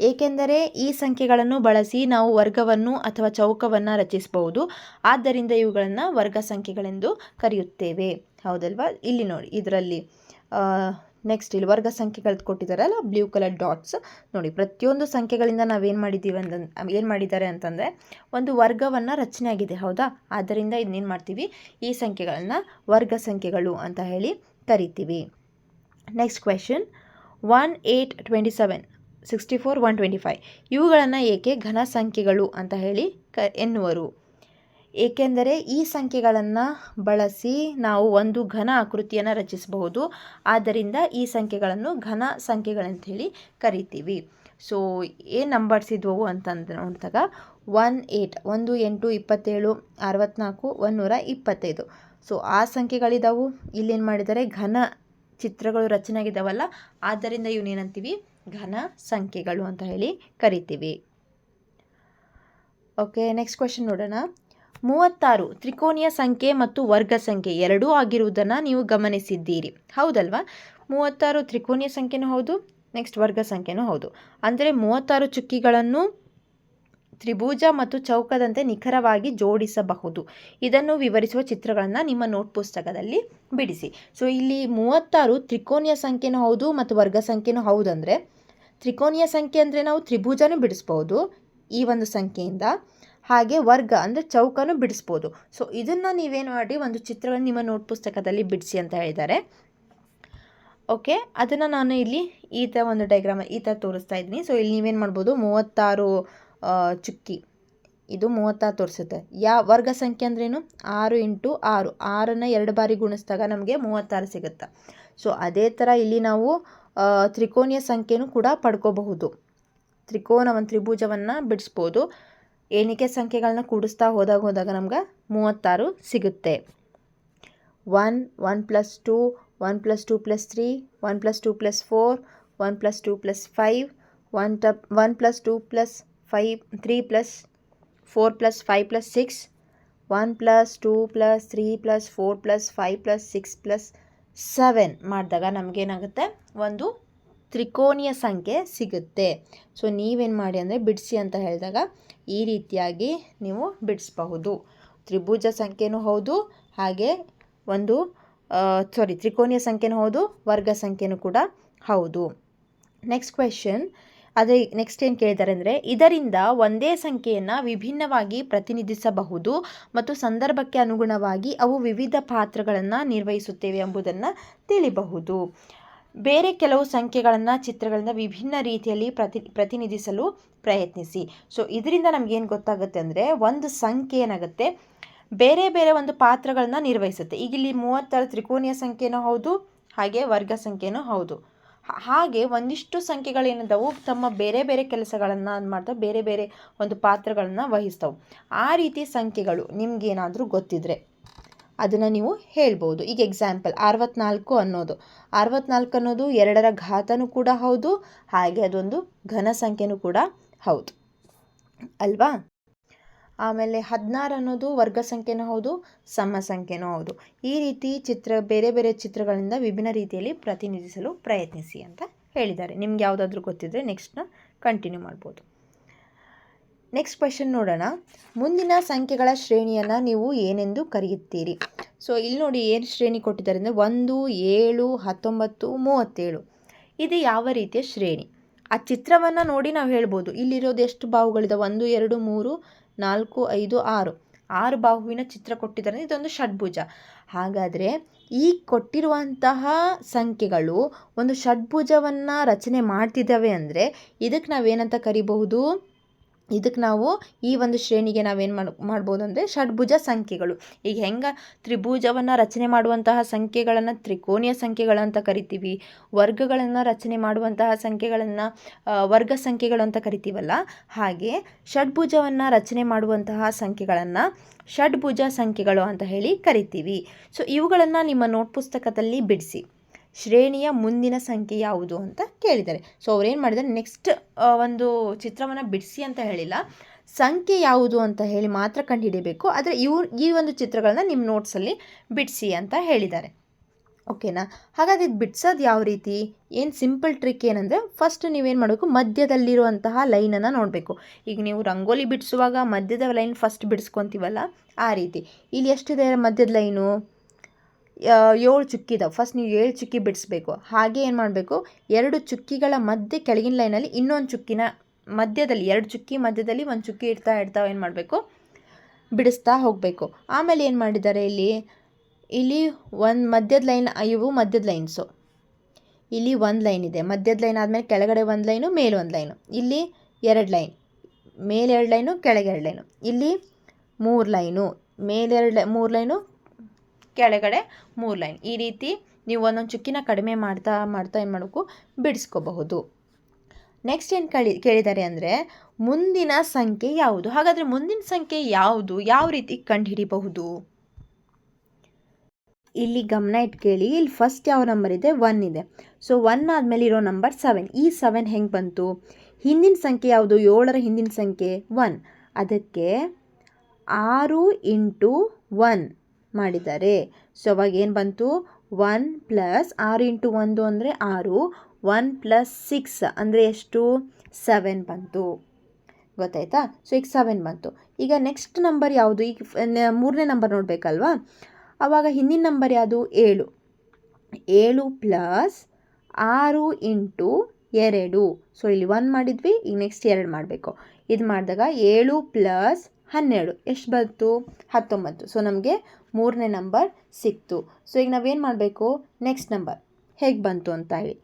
ಏಕೆಂದರೆ ಈ ಸಂಖ್ಯೆಗಳನ್ನು ಬಳಸಿ ನಾವು ವರ್ಗವನ್ನು ಅಥವಾ ಚೌಕವನ್ನು ರಚಿಸಬಹುದು. ಆದ್ದರಿಂದ ಇವುಗಳನ್ನು ವರ್ಗ ಸಂಖ್ಯೆಗಳೆಂದು ಕರೆಯುತ್ತೇವೆ. ಹೌದಲ್ವಾ. ಇಲ್ಲಿ ನೋಡಿ, ಇದರಲ್ಲಿ ನೆಕ್ಸ್ಟ್ ಇಲ್ಲಿ ವರ್ಗ ಸಂಖ್ಯೆಗಳು ಕೊಟ್ಟಿದ್ದಾರಲ್ಲ, ಬ್ಲೂ ಕಲರ್ ಡಾಟ್ಸ್ ನೋಡಿ. ಪ್ರತಿಯೊಂದು ಸಂಖ್ಯೆಗಳಿಂದ ನಾವೇನು ಮಾಡಿದ್ದಾರೆ ಅಂತಂದರೆ ಒಂದು ವರ್ಗವನ್ನು ರಚನೆ ಆಗಿದೆ. ಹೌದಾ. ಆದ್ದರಿಂದ ಇದನ್ನೇನು ಮಾಡ್ತೀವಿ, ಈ ಸಂಖ್ಯೆಗಳನ್ನು ವರ್ಗ ಸಂಖ್ಯೆಗಳು ಅಂತ ಹೇಳಿ ಕರಿತೀವಿ. ನೆಕ್ಸ್ಟ್ ಕ್ವೆಶನ್ 1 8 27 64 125 ಇವುಗಳನ್ನು ಏಕೆ ಘನ ಸಂಖ್ಯೆಗಳು ಅಂತ ಹೇಳಿ ಎನ್ನುವರು? ಏಕೆಂದರೆ ಈ ಸಂಖ್ಯೆಗಳನ್ನು ಬಳಸಿ ನಾವು ಒಂದು ಘನ ಆಕೃತಿಯನ್ನು ರಚಿಸಬಹುದು. ಆದ್ದರಿಂದ ಈ ಸಂಖ್ಯೆಗಳನ್ನು ಘನ ಸಂಖ್ಯೆಗಳಂತ ಹೇಳಿ ಕರಿತೀವಿ. ಸೊ ಏನು ನಂಬರ್ಸ್ ಇದ್ವು ಅಂತಂದು ನೋಡಿದಾಗ 1 8 1 8 27 64 125. ಸೊ ಆ ಸಂಖ್ಯೆಗಳಿದಾವು. ಇಲ್ಲೇನು ಮಾಡಿದ್ದಾರೆ, ಘನ ಚಿತ್ರಗಳು ರಚನೆ ಆಗಿದ್ದಾವಲ್ಲ, ಆದ್ದರಿಂದ ಇವನ್ನೇನಂತೀವಿ ಘನ ಸಂಖ್ಯೆಗಳು ಅಂತ ಹೇಳಿ ಕರಿತೀವಿ. ಓಕೆ, ನೆಕ್ಸ್ಟ್ ಕ್ವೆಶನ್ ನೋಡೋಣ. 36 ತ್ರಿಕೋನೀಯ ಸಂಖ್ಯೆ ಮತ್ತು ವರ್ಗ ಸಂಖ್ಯೆ ಎರಡೂ ಆಗಿರುವುದನ್ನು ನೀವು ಗಮನಿಸಿದ್ದೀರಿ. ಹೌದಲ್ವಾ. 36 ತ್ರಿಕೋನೀಯ ಸಂಖ್ಯೆನೂ ಹೌದು, ನೆಕ್ಸ್ಟ್ ವರ್ಗ ಸಂಖ್ಯೆನೂ ಹೌದು. ಅಂದರೆ 36 ಚುಕ್ಕಿಗಳನ್ನು ತ್ರಿಭುಜ ಮತ್ತು ಚೌಕದಂತೆ ನಿಖರವಾಗಿ ಜೋಡಿಸಬಹುದು. ಇದನ್ನು ವಿವರಿಸುವ ಚಿತ್ರಗಳನ್ನು ನಿಮ್ಮ ನೋಟ್ ಪುಸ್ತಕದಲ್ಲಿ ಬಿಡಿಸಿ. ಸೊ ಇಲ್ಲಿ 36 ತ್ರಿಕೋನೀಯ ಸಂಖ್ಯೆನೂ ಹೌದು ಮತ್ತು ವರ್ಗ ಸಂಖ್ಯೆನೂ ಹೌದು. ಅಂದರೆ ತ್ರಿಕೋನೀಯ ಸಂಖ್ಯೆ ಅಂದರೆ ನಾವು ತ್ರಿಭುಜನೂ ಬಿಡಿಸ್ಬೋದು ಈ ಒಂದು ಸಂಖ್ಯೆಯಿಂದ, ಹಾಗೆ ವರ್ಗ ಅಂದರೆ ಚೌಕನೂ ಬಿಡಿಸ್ಬೋದು. ಸೊ ಇದನ್ನು ನೀವೇನು ಮಾಡಿ ಒಂದು ಚಿತ್ರವನ್ನು ನಿಮ್ಮ ನೋಟ್ ಪುಸ್ತಕದಲ್ಲಿ ಬಿಡಿಸಿ ಅಂತ ಹೇಳಿದ್ದಾರೆ. ಓಕೆ, ಅದನ್ನು ನಾನು ಇಲ್ಲಿ ಈ ಥರ ಒಂದು ಡೈಗ್ರಾಮ್ ಈ ಥರ ತೋರಿಸ್ತಾ ಇದ್ದೀನಿ. ಸೊ ಇಲ್ಲಿ ನೀವೇನು ಮಾಡ್ಬೋದು, 36 ಚುಕ್ಕಿ, ಇದು 36 ತೋರಿಸುತ್ತೆ. ವರ್ಗ ಸಂಖ್ಯೆ ಅಂದ್ರೇನು, 6 × 6, 6ನ್ನು 2 ಬಾರಿ ಗುಣಿಸಿದಾಗ ನಮಗೆ 36 ಸಿಗುತ್ತೆ. ಸೊ ಅದೇ ಥರ ಇಲ್ಲಿ ನಾವು ತ್ರಿಕೋನೀಯ ಸಂಖ್ಯೆನೂ ಕೂಡ ಪಡ್ಕೋಬಹುದು. ಒಂದು ತ್ರಿಭುಜವನ್ನು ಬಿಡಿಸ್ಬೋದು. ಎಣಿಕೆ ಸಂಖ್ಯೆಗಳನ್ನ ಕೂಡಿಸ್ತಾ ಹೋದಾಗ ನಮ್ಗೆ 36 ಸಿಗುತ್ತೆ. 1 1 + 2 1 + 2 + 3 1 + 2 + 4 1 + 2 + 5 1 + 2 + 5 3 + 4 + 5 + 6, 1 + 2 + 3 + 4 + 5 + 6 + 7 ಮಾಡಿದಾಗ ನಮಗೇನಾಗುತ್ತೆ, ಒಂದು ತ್ರಿಕೋನೀಯ ಸಂಖ್ಯೆ ಸಿಗುತ್ತೆ. ಸೊ ನೀವೇನು ಮಾಡಿ ಅಂದರೆ ಬಿಡಿಸಿ ಅಂತ ಹೇಳಿದಾಗ ಈ ರೀತಿಯಾಗಿ ನೀವು ಬಿಡಿಸಬಹುದು. ತ್ರಿಭುಜ ಸಂಖ್ಯೆನೂ ಹೌದು, ಹಾಗೆ ಒಂದು ತ್ರಿಕೋನೀಯ ಸಂಖ್ಯೆನೂ ಹೌದು, ವರ್ಗ ಸಂಖ್ಯೆನೂ ಕೂಡ ಹೌದು. ನೆಕ್ಸ್ಟ್ ಕ್ವೆಶನ್, ಅದೇ ನೆಕ್ಸ್ಟ್ ಏನು ಕೇಳಿದ್ದಾರೆ ಅಂದರೆ, ಇದರಿಂದ ಒಂದೇ ಸಂಖ್ಯೆಯನ್ನು ವಿಭಿನ್ನವಾಗಿ ಪ್ರತಿನಿಧಿಸಬಹುದು ಮತ್ತು ಸಂದರ್ಭಕ್ಕೆ ಅನುಗುಣವಾಗಿ ಅವು ವಿವಿಧ ಪಾತ್ರಗಳನ್ನು ನಿರ್ವಹಿಸುತ್ತವೆ ಎಂಬುದನ್ನು ತಿಳಿಬಹುದು. ಬೇರೆ ಕೆಲವು ಸಂಖ್ಯೆಗಳನ್ನು ಚಿತ್ರಗಳಿಂದ ವಿಭಿನ್ನ ರೀತಿಯಲ್ಲಿ ಪ್ರತಿನಿಧಿಸಲು ಪ್ರಯತ್ನಿಸಿ. ಸೊ ಇದರಿಂದ ನಮಗೇನು ಗೊತ್ತಾಗುತ್ತೆ ಅಂದರೆ, ಒಂದು ಸಂಖ್ಯೆ ಏನಾಗುತ್ತೆ, ಬೇರೆ ಬೇರೆ ಒಂದು ಪಾತ್ರಗಳನ್ನ ನಿರ್ವಹಿಸುತ್ತೆ. ಈಗ ಇಲ್ಲಿ 36 ತ್ರಿಕೋನೀಯ ಸಂಖ್ಯೆನೂ ಹೌದು, ಹಾಗೆ ವರ್ಗ ಸಂಖ್ಯೆನೂ ಹೌದು. ಹಾಗೆ ಒಂದಿಷ್ಟು ಸಂಖ್ಯೆಗಳೇನಿದ್ದಾವೆ ತಮ್ಮ ಬೇರೆ ಬೇರೆ ಕೆಲಸಗಳನ್ನು ಮಾಡ್ತಾವೆ, ಬೇರೆ ಬೇರೆ ಒಂದು ಪಾತ್ರಗಳನ್ನು ವಹಿಸ್ತವೆ. ಆ ರೀತಿ ಸಂಖ್ಯೆಗಳು ನಿಮಗೇನಾದರೂ ಗೊತ್ತಿದ್ರೆ ಅದನ್ನು ನೀವು ಹೇಳ್ಬೋದು. ಈಗ ಎಕ್ಸಾಂಪಲ್ 64 ಅನ್ನೋದು 2ರ ಘಾತನೂ ಕೂಡ ಹೌದು, ಹಾಗೆ ಅದೊಂದು ಘನ ಸಂಖ್ಯೆನೂ ಕೂಡ ಹೌದು ಅಲ್ವಾ. ಆಮೇಲೆ 16 ಅನ್ನೋದು ವರ್ಗ ಸಂಖ್ಯೆನೂ ಹೌದು, ಸಮ ಸಂಖ್ಯೆನೂ ಹೌದು. ಈ ರೀತಿ ಬೇರೆ ಬೇರೆ ಚಿತ್ರಗಳಿಂದ ವಿಭಿನ್ನ ರೀತಿಯಲ್ಲಿ ಪ್ರತಿನಿಧಿಸಲು ಪ್ರಯತ್ನಿಸಿ ಅಂತ ಹೇಳಿದ್ದಾರೆ. ನಿಮ್ಗೆ ಯಾವುದಾದ್ರೂ ಗೊತ್ತಿದ್ರೆ ನೆಕ್ಸ್ಟ್ನ ಕಂಟಿನ್ಯೂ ಮಾಡ್ಬೋದು. ನೆಕ್ಸ್ಟ್ ಕ್ವೆಶನ್ ನೋಡೋಣ. ಮುಂದಿನ ಸಂಖ್ಯೆಗಳ ಶ್ರೇಣಿಯನ್ನು ನೀವು ಏನೆಂದು ಕರೆಯುತ್ತೀರಿ? ಸೊ ಇಲ್ಲಿ ನೋಡಿ ಏನು ಶ್ರೇಣಿ ಕೊಟ್ಟಿದ್ದಾರೆ ಅಂದರೆ 1, 7, 19, 37. ಇದು ಯಾವ ರೀತಿಯ ಶ್ರೇಣಿ? ಆ ಚಿತ್ರವನ್ನು ನೋಡಿ ನಾವು ಹೇಳ್ಬೋದು. ಇಲ್ಲಿರೋದು ಎಷ್ಟು ಬಾಹುಗಳಿದಾವೆ? 1, 2, 3, 4, 5, 6. 6 ಬಾಹುವಿನ ಚಿತ್ರ ಕೊಟ್ಟಿದ್ದಾರೆ. ಇದೊಂದು ಷಡ್ಭುಜ. ಹಾಗಾದರೆ ಈ ಕೊಟ್ಟಿರುವಂತಹ ಸಂಖ್ಯೆಗಳು ಒಂದು ಷಡ್ಭುಜವನ್ನು ರಚನೆ ಮಾಡ್ತಿದ್ದಾವೆ ಅಂದರೆ ಇದಕ್ಕೆ ನಾವೇನಂತ ಕರಿಬಹುದು? ಇದಕ್ಕೆ ನಾವು ಈ ಒಂದು ಶ್ರೇಣಿಗೆ ನಾವೇನು ಮಾಡ್ಬೋದು ಅಂದರೆ ಷಡ್ಭುಜ ಸಂಖ್ಯೆಗಳು. ಈಗ ಹೆಂಗೆ ತ್ರಿಭುಜವನ್ನು ರಚನೆ ಮಾಡುವಂತಹ ಸಂಖ್ಯೆಗಳನ್ನು ತ್ರಿಕೋನೀಯ ಸಂಖ್ಯೆಗಳು ಅಂತ ಕರಿತೀವಿ, ವರ್ಗಗಳನ್ನು ರಚನೆ ಮಾಡುವಂತಹ ಸಂಖ್ಯೆಗಳನ್ನು ವರ್ಗ ಸಂಖ್ಯೆಗಳು ಅಂತ ಕರಿತೀವಲ್ಲ, ಹಾಗೆ ಷಡ್ಭುಜವನ್ನು ರಚನೆ ಮಾಡುವಂತಹ ಸಂಖ್ಯೆಗಳನ್ನು ಷಡ್ಭುಜ ಸಂಖ್ಯೆಗಳು ಅಂತ ಹೇಳಿ ಕರಿತೀವಿ. ಸೊ ಇವುಗಳನ್ನು ನಿಮ್ಮ ನೋಟ್ ಪುಸ್ತಕದಲ್ಲಿ ಬಿಡಿಸಿ. ಶ್ರೇಣಿಯ ಮುಂದಿನ ಸಂಖ್ಯೆ ಯಾವುದು ಅಂತ ಕೇಳಿದ್ದಾರೆ. ಸೊ ಅವ್ರೇನು ಮಾಡಿದ್ದಾರೆ, ನೆಕ್ಸ್ಟ್ ಒಂದು ಚಿತ್ರವನ್ನು ಬಿಡಿಸಿ ಅಂತ ಹೇಳಿಲ್ಲ, ಸಂಖ್ಯೆ ಯಾವುದು ಅಂತ ಹೇಳಿ ಮಾತ್ರ ಕಂಡುಹಿಡಿಯಬೇಕು. ಆದರೆ ಈ ಒಂದು ಚಿತ್ರಗಳನ್ನ ನಿಮ್ಮ ನೋಟ್ಸಲ್ಲಿ ಬಿಡಿಸಿ ಅಂತ ಹೇಳಿದ್ದಾರೆ. ಓಕೆನಾ? ಹಾಗಾದ್ರೆ ಇದು ಬಿಡಿಸೋದು ಯಾವ ರೀತಿ? ಏನು ಸಿಂಪಲ್ ಟ್ರಿಕ್ ಏನಂದರೆ, ಫಸ್ಟ್ ನೀವೇನು ಮಾಡಬೇಕು, ಮಧ್ಯದಲ್ಲಿರುವಂತಹ ಲೈನನ್ನು ನೋಡಬೇಕು. ಈಗ ನೀವು ರಂಗೋಲಿ ಬಿಡಿಸುವಾಗ ಮಧ್ಯದ ಲೈನ್ ಫಸ್ಟ್ ಬಿಡಿಸ್ಕೊತೀವಲ್ಲ, ಆ ರೀತಿ. ಇಲ್ಲಿ ಎಷ್ಟಿದೆ ಮಧ್ಯದ ಲೈನು? 7 ಚುಕ್ಕಿ ಇದಾವೆ. ಫಸ್ಟ್ ನೀವು 7 ಚುಕ್ಕಿ ಬಿಡಿಸ್ಬೇಕು. ಹಾಗೆ ಏನು ಮಾಡಬೇಕು, 2 ಚುಕ್ಕಿಗಳ ಮಧ್ಯೆ ಕೆಳಗಿನ ಲೈನಲ್ಲಿ ಇನ್ನೊಂದು ಚುಕ್ಕಿನ ಮಧ್ಯದಲ್ಲಿ 2 ಚುಕ್ಕಿ ಮಧ್ಯದಲ್ಲಿ ಒಂದು ಚುಕ್ಕಿ ಇಡ್ತಾ ಏನು ಮಾಡಬೇಕು, ಬಿಡಿಸ್ತಾ ಹೋಗಬೇಕು. ಆಮೇಲೆ ಏನು ಮಾಡಿದ್ದಾರೆ, ಇಲ್ಲಿ ಒಂದು ಮಧ್ಯದ ಲೈನ್, ಇವು ಮಧ್ಯದ ಲೈನ್ಸು. ಇಲ್ಲಿ ಒಂದು ಲೈನ್ ಇದೆ, ಮಧ್ಯದ ಲೈನ್ ಆದಮೇಲೆ ಕೆಳಗಡೆ ಒಂದು ಲೈನು, ಮೇಲೆ ಒಂದು ಲೈನು. ಇಲ್ಲಿ 2 ಲೈನ್, ಮೇಲೆ 2 ಲೈನು, ಕೆಳಗೆ 2 ಲೈನು. ಇಲ್ಲಿ 3 ಲೈನು, ಮೇಲೆ 3 ಲೈನು, ಕೆಳಗಡೆ 3 ಲೈನ್. ಈ ರೀತಿ ನೀವು ಒಂದೊಂದು ಚುಕ್ಕಿನ ಕಡಿಮೆ ಮಾಡ್ತಾ ಏನು ಮಾಡಬೇಕು, ಬಿಡಿಸ್ಕೋಬಹುದು. ನೆಕ್ಸ್ಟ್ ಏನು ಕೇಳಿದ್ದಾರೆ ಅಂದರೆ, ಮುಂದಿನ ಸಂಖ್ಯೆ ಯಾವುದು? ಹಾಗಾದರೆ ಮುಂದಿನ ಸಂಖ್ಯೆ ಯಾವುದು, ಯಾವ ರೀತಿ ಕಂಡುಹಿಡಿಯಬಹುದು? ಇಲ್ಲಿ ಗಮನ ಇಟ್ಟು ಕೇಳಿ. ಇಲ್ಲಿ ಫಸ್ಟ್ ಯಾವ ನಂಬರ್ ಇದೆ? 1 ಇದೆ. ಸೊ 1 ಆದಮೇಲೆ ಇರೋ ನಂಬರ್ 7. ಈ 7 ಹೆಂಗೆ ಬಂತು? ಹಿಂದಿನ ಸಂಖ್ಯೆ ಯಾವುದು? 7ರ ಹಿಂದಿನ ಸಂಖ್ಯೆ 1. ಅದಕ್ಕೆ 6 × 1 ಮಾಡಿದ್ದಾರೆ. ಸೊ ಅವಾಗ ಏನು ಬಂತು? 1 + 6 × 1 ಅಂದರೆ 6, 1 + 6 ಅಂದರೆ ಎಷ್ಟು? 7 ಬಂತು. ಗೊತ್ತಾಯ್ತಾ? ಸೊ ಈಗ 7 ಬಂತು. ಈಗ ನೆಕ್ಸ್ಟ್ ನಂಬರ್ ಯಾವುದು? ಈಗ 3ನೇ ನಂಬರ್ ನೋಡಬೇಕಲ್ವಾ? ಆವಾಗ ಹಿಂದಿನ ನಂಬರ್ ಯಾವುದು? 7. 7 + 6 × 2. ಸೊ ಇಲ್ಲಿ 1 ಮಾಡಿದ್ವಿ, ಈಗ ನೆಕ್ಸ್ಟ್ 2 ಮಾಡಬೇಕು. ಇದು ಮಾಡಿದಾಗ 7 + 12 ಎಷ್ಟು ಬಂತು? 19. ಸೊ ನಮಗೆ 3ನೇ ನಂಬರ್ ಸಿಕ್ತು. ಸೊ ಈಗ ನಾವೇನು ಮಾಡಬೇಕು, ನೆಕ್ಸ್ಟ್ ನಂಬರ್ ಹೇಗೆ ಬಂತು ಅಂತ ಹೇಳಿ.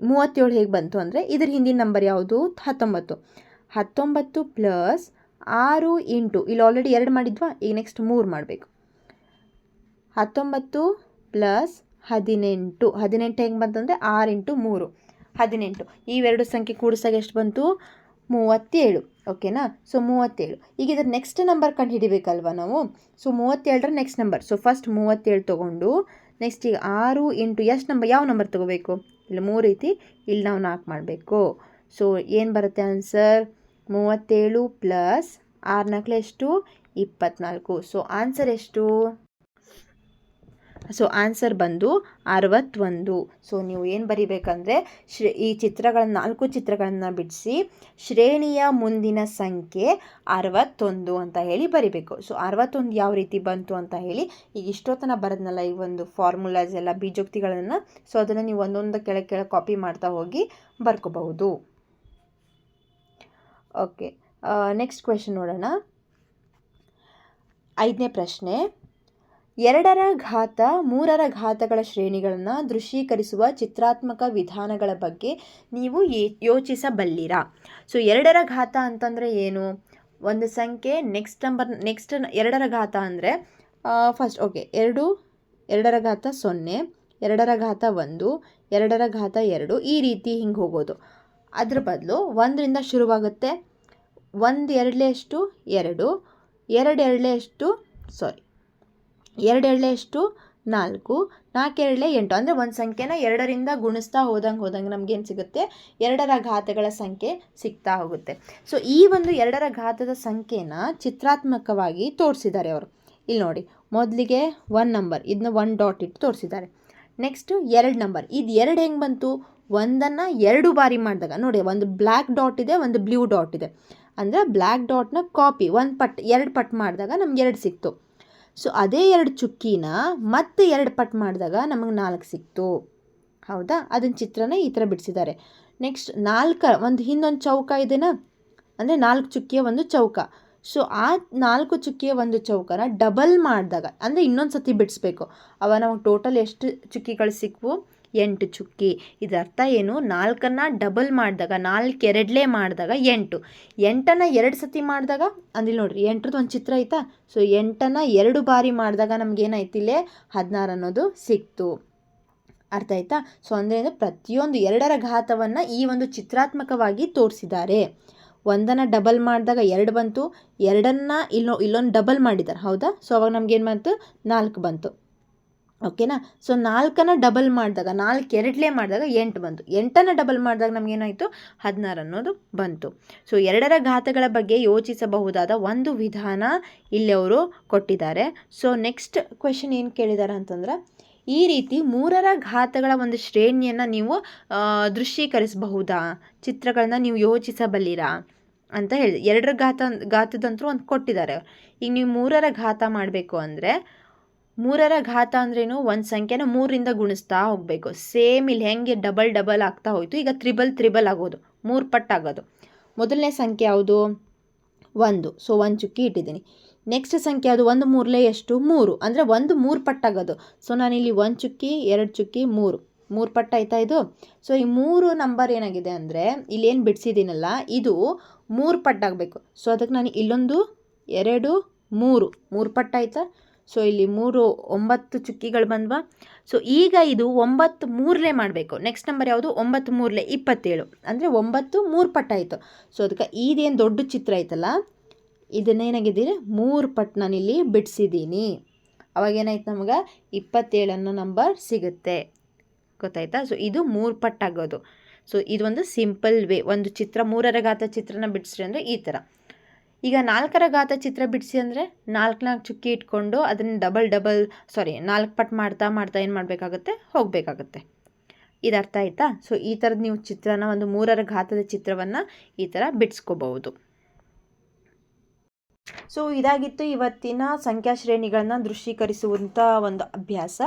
37 ಹೇಗೆ ಬಂತು ಅಂದರೆ, ಇದ್ರ ಹಿಂದಿನ ನಂಬರ್ ಯಾವುದು? 19. 19 + 6 × ಇಲ್ಲಿ ಆಲ್ರೆಡಿ 2 ಮಾಡಿದ್ವಾ, ಈಗ ನೆಕ್ಸ್ಟ್ 3 ಮಾಡಬೇಕು. 19 + 18. 18 ಹೆಂಗೆ ಬಂತಂದರೆ 6 × 3, 18. ಇವೆರಡು ಸಂಖ್ಯೆ ಕೂಡಿಸಾಗ ಎಷ್ಟು ಬಂತು? 37. ಓಕೆನಾ? ಸೊ 37. ಈಗ ಇದ್ರ ನೆಕ್ಸ್ಟ್ ನಂಬರ್ ಕಂಡು ಹಿಡಿಬೇಕಲ್ವ ನಾವು. ಸೊ 37ರ ನೆಕ್ಸ್ಟ್ ನಂಬರ್. ಸೊ ಫಸ್ಟ್ 37 ತೊಗೊಂಡು ನೆಕ್ಸ್ಟ್ ಈಗ 6 × ಎಷ್ಟು ನಂಬರ್, ಯಾವ ನಂಬರ್ ತೊಗೋಬೇಕು? ಇಲ್ಲಿ 3 ಐತಿ, ಇಲ್ಲಿ ನಾವು 4 ಮಾಡಬೇಕು. ಸೊ ಏನು ಬರುತ್ತೆ ಆನ್ಸರ್? 37 + 6 ನಾಲ್ಕಲೆ ಎಷ್ಟು 24. ಸೊ ಆನ್ಸರ್ ಎಷ್ಟು? ಸೊ ಆನ್ಸರ್ ಬಂದು 61. ಸೊ ನೀವು ಏನು ಬರಿಬೇಕಂದ್ರೆ ಈ ಚಿತ್ರಗಳನ್ನ 4 ಚಿತ್ರಗಳನ್ನು ಬಿಡಿಸಿ ಶ್ರೇಣಿಯ ಮುಂದಿನ ಸಂಖ್ಯೆ 61 ಅಂತ ಹೇಳಿ ಬರಿಬೇಕು. ಸೊ 61 ಯಾವ ರೀತಿ ಬಂತು ಅಂತ ಹೇಳಿ ಈಗ ಇಷ್ಟೊತ್ತನ ಬರೋದ್ನಲ್ಲ ಈ ಒಂದು ಫಾರ್ಮುಲಾಸ್ ಎಲ್ಲ ಬೀಜೋಕ್ತಿಗಳನ್ನು, ಸೊ ಅದನ್ನು ನೀವು ಒಂದೊಂದು ಕೆಳಗೆ ಕಾಪಿ ಮಾಡ್ತಾ ಹೋಗಿ ಬರ್ಕೋಬಹುದು. ಓಕೆ, ನೆಕ್ಸ್ಟ್ ಕ್ವೆಶನ್ ನೋಡೋಣ. 5ನೇ ಪ್ರಶ್ನೆ. 2ರ ಘಾತ 3ರ ಘಾತಗಳ ಶ್ರೇಣಿಗಳನ್ನು ದೃಶ್ಯೀಕರಿಸುವ ಚಿತ್ರಾತ್ಮಕ ವಿಧಾನಗಳ ಬಗ್ಗೆ ನೀವು ಯೋಚಿಸಬಲ್ಲಿರಾ? ಸೊ 2ರ ಘಾತ ಅಂತಂದರೆ ಏನು? ಒಂದು ಸಂಖ್ಯೆ ನೆಕ್ಸ್ಟ್ 2ರ ಘಾತ ಅಂದರೆ ಫಸ್ಟ್ ಓಕೆ 2ರ ಘಾತ 0, 2ರ ಘಾತ 1, 2ರ ಘಾತ 2 ಈ ರೀತಿ ಹಿಂಗೆ ಹೋಗೋದು. ಅದ್ರ ಬದಲು 1ರಿಂದ ಶುರುವಾಗುತ್ತೆ. 1 2 ಎಷ್ಟು 2, 2 2 ಎಷ್ಟು 2 2 ಎಷ್ಟು 4, 4 2 8. ಅಂದರೆ ಒಂದು ಸಂಖ್ಯೆನ 2ರಿಂದ ಗುಣಿಸ್ತಾ ಹೋದಂಗೆ ನಮಗೇನು ಸಿಗುತ್ತೆ? 2ರ ಘಾತಗಳ ಸಂಖ್ಯೆ ಸಿಗ್ತಾ ಹೋಗುತ್ತೆ. ಸೊ ಈ ಒಂದು 2ರ ಘಾತದ ಸಂಖ್ಯೆನ ಚಿತ್ರಾತ್ಮಕವಾಗಿ ತೋರಿಸಿದ್ದಾರೆ ಅವರು. ಇಲ್ಲಿ ನೋಡಿ, ಮೊದಲಿಗೆ 1 ನಂಬರ್, ಇದನ್ನ 1 ಡಾಟ್ ಇಟ್ಟು ತೋರಿಸಿದ್ದಾರೆ. ನೆಕ್ಸ್ಟು 2 ನಂಬರ್, ಇದು 2 ಹೆಂಗೆ ಬಂತು? 1ಅನ್ನು 2 ಬಾರಿ ಮಾಡಿದಾಗ ನೋಡಿ, ಒಂದು ಬ್ಲ್ಯಾಕ್ ಡಾಟ್ ಇದೆ, ಒಂದು ಬ್ಲೂ ಡಾಟ್ ಇದೆ. ಅಂದರೆ ಬ್ಲ್ಯಾಕ್ ಡಾಟ್ನ ಕಾಪಿ 2 ಪಟ್ಟು ಮಾಡಿದಾಗ ನಮ್ಗೆ 2 ಸಿಕ್ತು. ಸೊ ಅದೇ 2 ಚುಕ್ಕಿನ ಮತ್ತೆ 2 ಪಟ್ಟು ಮಾಡಿದಾಗ ನಮಗೆ 4 ಸಿಕ್ತು. ಹೌದಾ? ಅದನ್ನ ಚಿತ್ರನ ಈ ಥರ ಬಿಡಿಸಿದ್ದಾರೆ. ನೆಕ್ಸ್ಟ್ 4 ಒಂದು ಹಿಂದೊಂದು ಚೌಕ ಇದೆನಾ, ಅಂದರೆ 4 ಚುಕ್ಕಿಯ ಒಂದು ಚೌಕ. ಸೊ ಆ 4 ಚುಕ್ಕಿಯ ಒಂದು ಚೌಕನ ಡಬಲ್ ಮಾಡಿದಾಗ, ಅಂದರೆ ಇನ್ನೊಂದು ಸತಿ ಬಿಡಿಸ್ಬೇಕು. ಅವ ನಮಗೆ ಟೋಟಲ್ ಎಷ್ಟು ಚುಕ್ಕಿಗಳು ಸಿಕ್ವು? 8 ಚುಕ್ಕಿ. ಇದರ ಅರ್ಥ ಏನು? 4ಅನ್ನು ಡಬಲ್ ಮಾಡಿದಾಗ, 4 2 ಮಾಡಿದಾಗ 8, 8ಅನ್ನು 2 ಸತಿ ಮಾಡಿದಾಗ, ಅಂದ್ರೆ ನೋಡಿರಿ 8ರದ್ದು ಒಂದು ಚಿತ್ರ ಆಯಿತಾ? ಸೊ 8ಅನ್ನು 2 ಬಾರಿ ಮಾಡಿದಾಗ ನಮಗೇನಾಯ್ತು? ಇಲ್ಲೇ 16 ಅನ್ನೋದು ಸಿಕ್ತು. ಅರ್ಥ ಆಯ್ತಾ? ಸೊ ಅಂದರೆ ಪ್ರತಿಯೊಂದು 2ರ ಘಾತವನ್ನು ಈ ಒಂದು ಚಿತ್ರಾತ್ಮಕವಾಗಿ ತೋರಿಸಿದ್ದಾರೆ. 1ಅನ್ನು ಡಬಲ್ ಮಾಡಿದಾಗ 2 ಬಂತು, 2ಅನ್ನು ಇಲ್ಲೊಂದು ಡಬಲ್ ಮಾಡಿದ್ದಾರೆ. ಹೌದಾ? ಸೊ ಅವಾಗ ನಮಗೇನು ಬಂತು? 4 ಬಂತು. ಓಕೆನಾ? ಸೊ 4ಅನ್ನು ಡಬಲ್ ಮಾಡಿದಾಗ, 4 2 ಮಾಡಿದಾಗ 8 ಬಂತು. 8ಅನ್ನು ಡಬಲ್ ಮಾಡಿದಾಗ ನಮಗೇನಾಯಿತು? 16 ಅನ್ನೋದು ಬಂತು. ಸೊ 2ರ ಘಾತಗಳ ಬಗ್ಗೆ ಯೋಚಿಸಬಹುದಾದ ಒಂದು ವಿಧಾನ ಇಲ್ಲಿ ಅವರು ಕೊಟ್ಟಿದ್ದಾರೆ. ಸೊ ನೆಕ್ಸ್ಟ್ ಕ್ವೆಶನ್ ಏನು ಕೇಳಿದ್ದಾರೆ ಅಂತಂದ್ರೆ, ಈ ರೀತಿ 3ರ ಘಾತಗಳ ಒಂದು ಶ್ರೇಣಿಯನ್ನು ನೀವು ದೃಶ್ಯೀಕರಿಸಬಹುದಾ? ಚಿತ್ರಗಳನ್ನ ನೀವು ಯೋಚಿಸಬಲ್ಲಿರಾ ಅಂತ ಹೇಳಿದೆ. 2ರ ಘಾತದಂತರೂ ಒಂದು ಕೊಟ್ಟಿದ್ದಾರೆ. ಈಗ ನೀವು 3ರ ಘಾತ ಮಾಡಬೇಕು ಅಂದರೆ, 3ರ ಘಾತ ಅಂದ್ರೇನು? ಒಂದು ಸಂಖ್ಯೆನ 3ರಿಂದ ಗುಣಿಸ್ತಾ ಹೋಗಬೇಕು. ಸೇಮ್ ಇಲ್ಲಿ ಹೆಂಗೆ ಡಬಲ್ ಆಗ್ತಾ ಹೋಯಿತು, ಈಗ ತ್ರಿಬಲ್ ಆಗೋದು, 3 ಪಟ್ಟಾಗೋದು. ಮೊದಲನೇ ಸಂಖ್ಯೆ ಯಾವುದು? 1. ಸೊ 1 ಚುಕ್ಕಿ ಇಟ್ಟಿದ್ದೀನಿ. ನೆಕ್ಸ್ಟ್ ಸಂಖ್ಯೆ ಯಾವುದು? 1 3 ಎಷ್ಟು? 3. ಅಂದರೆ 1 3 ಪಟ್ಟಾಗೋದು. ಸೊ ನಾನಿಲ್ಲಿ 1 ಚುಕ್ಕಿ 2 ಚುಕ್ಕಿ 3 ಪಟ್ಟಾಯ್ತಾ ಇದು? ಸೊ ಈ 3 ನಂಬರ್ ಏನಾಗಿದೆ ಅಂದರೆ, ಇಲ್ಲೇನು ಬಿಡಿಸಿದ್ದೀನಲ್ಲ ಇದು 3 ಪಟ್ಟಾಗಬೇಕು. ಸೊ ಅದಕ್ಕೆ ನಾನು ಇಲ್ಲೊಂದು 2 3 ಪಟ್ಟಾಯ್ತಾ? ಸೊ ಇಲ್ಲಿ 9 ಚುಕ್ಕಿಗಳು ಬಂದ್ವಾ? ಸೊ ಈಗ ಇದು 9 3 ಮಾಡಬೇಕು. ನೆಕ್ಸ್ಟ್ ನಂಬರ್ ಯಾವುದು? 9 3 27. ಅಂದರೆ 9 3 ಪಟ್ಟಾಯಿತು. ಸೊ ಅದಕ್ಕೆ ಇದೇನು ದೊಡ್ಡ ಚಿತ್ರ ಐತಲ್ಲ, ಇದನ್ನೇನಾಗಿದ್ದೀನಿ 3 ಪಟ್ಟು ನಾನಿಲ್ಲಿ ಬಿಡಿಸಿದ್ದೀನಿ. ಅವಾಗೇನಾಯ್ತು? ನಮಗೆ 27 ಅನ್ನೋ ನಂಬರ್ ಸಿಗುತ್ತೆ. ಗೊತ್ತಾಯ್ತಾ? ಸೊ ಇದು 3 ಪಟ್ಟಾಗೋದು. ಸೊ ಇದೊಂದು ಸಿಂಪಲ್ ವೇ. ಒಂದು ಚಿತ್ರ 3ರ ಘಾತ ಚಿತ್ರನ ಬಿಡಿಸ್ರಿ ಅಂದರೆ ಈ ಥರ. ಈಗ 4ರ ಘಾತ ಚಿತ್ರ ಬಿಡಿಸಿ ಅಂದರೆ 4 ಚುಕ್ಕಿ ಇಟ್ಕೊಂಡು ಅದನ್ನು 4 ಪಟ್ಟು ಮಾಡ್ತಾ ಏನು ಮಾಡಬೇಕಾಗುತ್ತೆ? ಹೋಗಬೇಕಾಗುತ್ತೆ. ಇದು ಅರ್ಥ ಆಯ್ತಾ? ಸೊ ಈ ಥರದ್ದು ನೀವು ಚಿತ್ರನ, ಒಂದು 3ರ ಘಾತದ ಚಿತ್ರವನ್ನು ಈ ಥರ ಬಿಡಿಸ್ಕೋಬಹುದು. ಸೊ ಇದಾಗಿತ್ತು ಇವತ್ತಿನ ಸಂಖ್ಯಾ ಶ್ರೇಣಿಗಳನ್ನು ದೃಶ್ಯೀಕರಿಸುವಂಥ ಒಂದು ಅಭ್ಯಾಸ.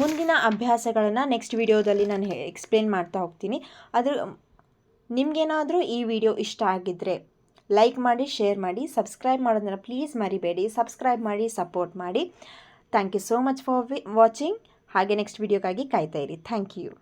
ಮುಂದಿನ ಅಭ್ಯಾಸಗಳನ್ನು ನೆಕ್ಸ್ಟ್ ವಿಡಿಯೋದಲ್ಲಿ ನಾನು ಎಕ್ಸ್ಪ್ಲೇನ್ ಮಾಡ್ತಾ ಹೋಗ್ತೀನಿ. ನಿಮಗೇನಾದರೂ ಈ ವಿಡಿಯೋ ಇಷ್ಟ ಆಗಿದ್ದರೆ ಲೈಕ್ ಮಾಡಿ, ಶೇರ್ ಮಾಡಿ, ಸಬ್ಸ್ಕ್ರೈಬ್ ಮಾಡೋದನ್ನು ಪ್ಲೀಸ್ ಮರಿಬೇಡಿ. ಸಬ್ಸ್ಕ್ರೈಬ್ ಮಾಡಿ, ಸಪೋರ್ಟ್ ಮಾಡಿ. Thank you so much for watching. ಹಾಗೆ ನೆಕ್ಸ್ಟ್ ವಿಡಿಯೋಕ್ಕಾಗಿ ಕಾಯ್ತಾ ಇರಿ. Thank you.